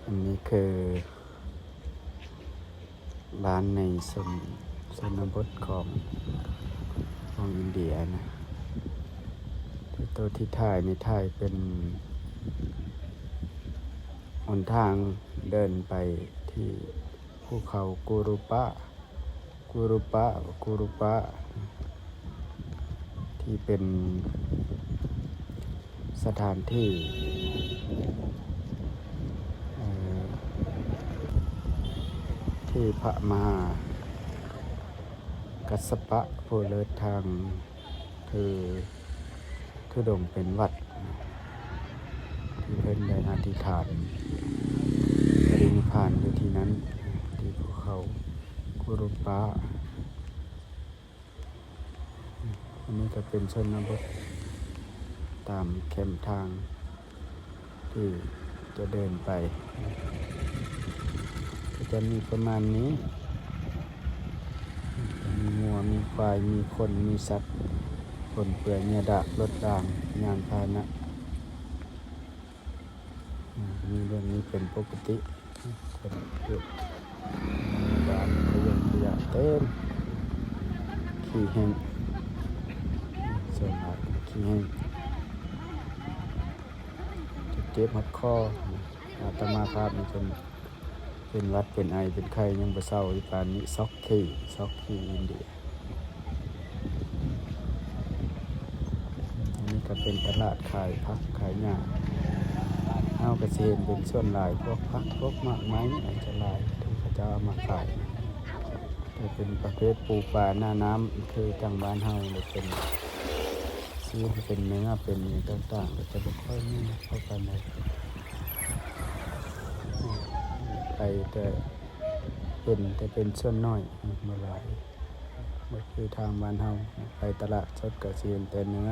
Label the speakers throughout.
Speaker 1: อันนี้คือร้านในชนบทของอินเดียนะตัวที่ถ่ายในถ่ายเป็นหนทางเดินไปที่ภูเขากูรุปะที่เป็นสถานที่ที่พระมหากัสสปะผู้เลิศทางคือทุดงค์เป็นวัดที่เพิ่นได้อธิษฐานปรินิพพานอยู่ที่นั้นที่ภูเขากุรุปะอันนี้ก็เป็นชนบทตามแคมทางที่จะเดินไปก็จะมีประมาณนี้มีงัวมีควายมีคนมีสัตว์คนเปลือยเนื้อดะรถรางยานพาหนะมีเรื่องนี้เป็นปกติคนเกิดบ้านขยะเต็มขี้แห้งส่วนมากขี้แห้งเจ็บหัดคออาตมาภาพนี่จนเป็นวัดเป็นไอเป็นไข้ยังบ่เศร้าอีปานนี้ซอกขี้อินเดียอันนี้ก็เป็นตลาดขายผักขายหญ้าเฮาก็สิเห็นเป็นส่วนหลายพวกผักพวกหมากไม้อาจจะหลายที่เขาจะเอามาขายแต่เป็นประเภทปูปลาหน้าน้ำคือจังบ้านเฮาเลยเป็นซื้อเป็นเนื้อเป็นต่างๆก็จะบ่ค่อยมีเข้ากันเลยไปแต่เป็นส่วนน้อยบ่หลายบ่คือทางบ้านเฮาไปตลาดสดก็สิเห็นแต่เนื้อ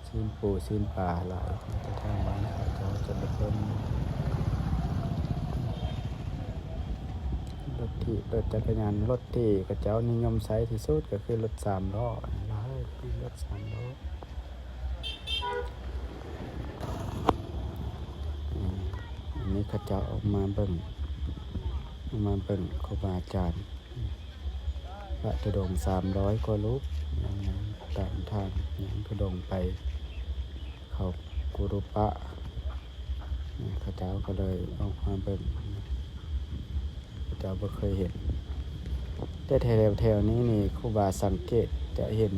Speaker 1: ชิ้นปูชิ้นปลาหลายแต่ทางบ้านเขาจะบ่เพิ่มรถจักรยานรถที่เขาเจ้านิยมใช้ที่สุดก็คือรถ3ล้อหลายรถ3ล้ออันนี้เขาเจ้าออกมาเบิ่งครูบาอาจารย์พระธุดงค์300กว่ารูปตามทางธุดงค์ไปเขากุรุปะเขาเจ้าก็เลยออกมาเบิ่งเขาเจ้าบ่เคยเห็นแต่แถวนี้นี่ครูบาสังเกตจะเห็น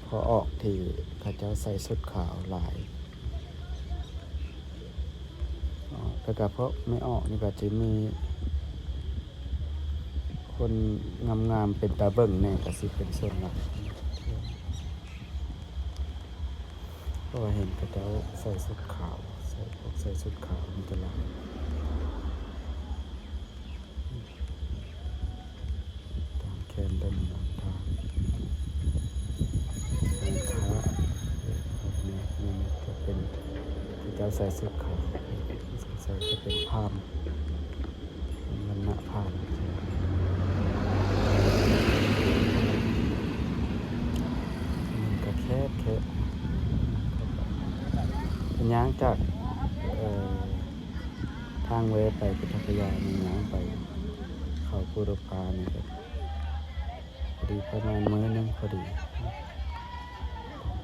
Speaker 1: พอออกที่เขาเจ้าใส่ชุดขาวหลายแต่ก็เพราะไม่ออกนี่ก็จะมีคนงามๆเป็นตาเบิ่งแน่ก็สิเป็นส่วนหลักเพราะว่าเห็นเขาเจ้าใส่ชุดขาวใส่ชุดขาวมันจะหลายตามแขนด้านหลังทางขานี่จะเป็นเขาเจ้าใส่ชุดขาวใส่จะเป็นพราหมณ์วันณะพราหมณ์มันก็แคบเป็นย่างจากทางเวไปพุทธคยามีย่างไปเขากุรุปานี่ก็พอดีประมาณมื้อนึงพอดี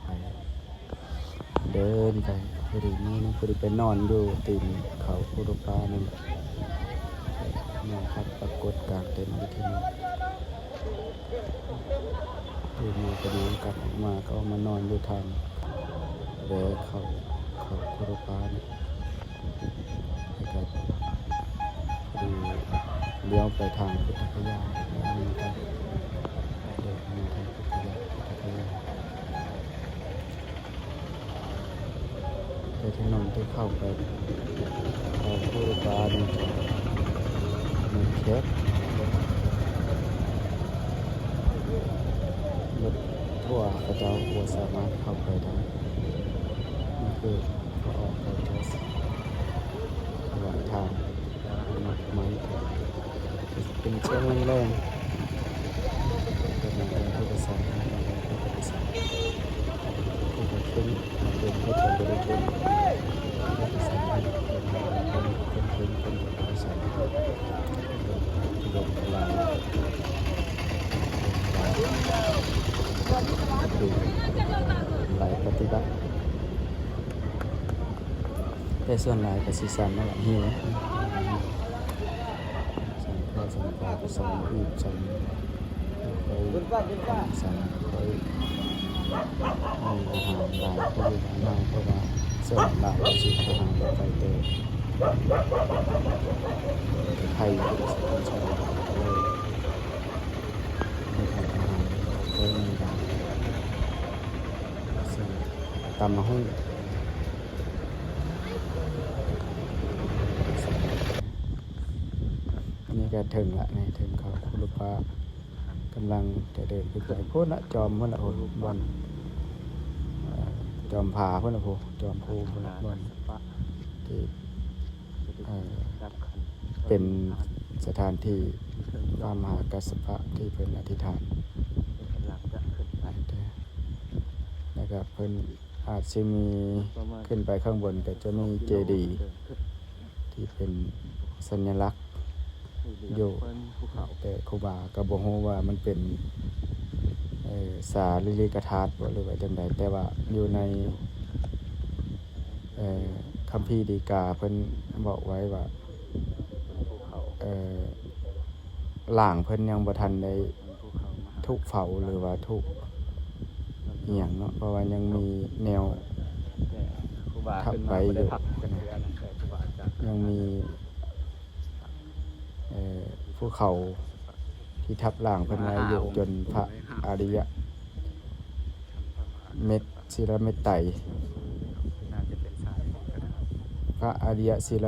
Speaker 1: ไปเดินไปพอดีมื้อนึงพอดีไปนอนอยู่ตีนเขากุรุปานี่นอนพักปรากฏกลางเต็นท์อยู่ที่นี่ที่มีพอดีกลับออกมาก็มานอนอยู่ทางเวเขากุรุปานี่แล้วก็พอดีเลี้ยวไปทางพุทธคยามีทางพุทธคยาแต่ถนนที่เข้าไปเขากุรุปานี่มันแคบรถทั่วกระเจ้าบัวสามารถเข้าไปได้นี่คือพอออกไปจะระหว่างทางนักไม้เป็นเชือกแรงๆเป็นอะไรที่จะสั่งที่จะขึ้นเดินก็จะบริเวณ ฏิบัติแต่ส่วนหลายก็สิสั่นนั่นแหละหิวสั่นพ่อสั่นพ่อก็สั่นอีกสั่นคอยสั่นคอยมีอาหารหลายก็อยู่บ้านเราเพราะว่าส่วนหลายก็สิอาหารแบบไฟเตอร์ไทยก็สิเป็นชาวเลยไม่ทำอาหารเพิ่มมีร้านซึ่งตำมะฮุ่งนี่ก็ถึงละนี่ถึงเขาคุรุปากำลังจะเดินไปไหนพุ่นละจอมพุ่นละโอ้บอลจอมผาพุ่นละโพจอมภูพุ่นละบอลที่เป็นสถานที่พระมหากัสสปะที่เพิ่นอธิษฐานนะครับเพิ่นอาจจะมีขึ้นไปข้างบนก็จะมีเจดีย์ที่เป็นสัญลักษณ์อยู่แต่ครูบาก็บ่ฮู้ว่ามันเป็นสาลิลิกธาตุบ่หรือว่าจังใดแต่ว่าอยู่ในคัมภีร์ดีกาเพิ่นบอกไว้ว่าล่างเพิ่นยังบ่ทันได้ทุกเผาหรือว่าทุกอีหยังเนาะเพราะว่ายังมีแนวทับไว้อยู่ยังมีภูเขาที่ทับล่างเพิ่นไว้อยู่จนพระอริยเม็ดศิลเม็ดไตรพระอริยศิล